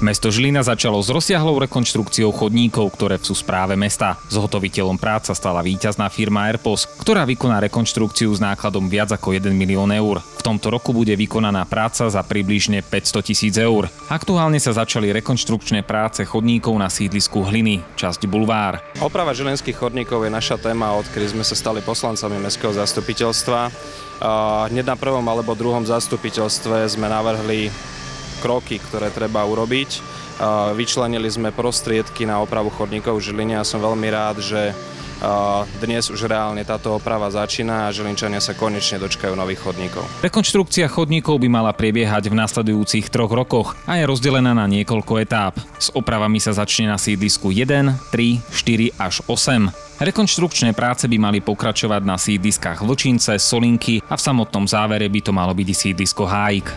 Mesto Žilina začalo s rozsiahlou rekonštrukciou chodníkov, ktoré sú v správe mesta. Zhotoviteľom prác sa stala víťazná firma Airpos, ktorá vykoná rekonštrukciu s nákladom viac ako 1 milión eur. V tomto roku bude vykonaná práca za približne 500 000 eur. Aktuálne sa začali rekonštrukčné práce chodníkov na sídlisku Hliny, časť Bulvár. Oprava žilinských chodníkov je naša téma, odkedy sme sa stali poslancami mestského zastupiteľstva. Hneď na prvom alebo druhom zastupiteľstve sme navrhli kroky, ktoré treba urobiť. Vyčlenili sme prostriedky na opravu chodníkov v Žiline a som veľmi rád, že dnes už reálne táto oprava začína a Žilinčania sa konečne dočkajú nových chodníkov. Rekonštrukcia chodníkov by mala prebiehať v nasledujúcich 3 rokoch a je rozdelená na niekoľko etáp. S opravami sa začne na sídlisku 1, 3, 4 až 8. Rekonštrukčné práce by mali pokračovať na sídliskách Vlčince, Solinky a v samotnom závere by to malo byť sídlisko Hájik.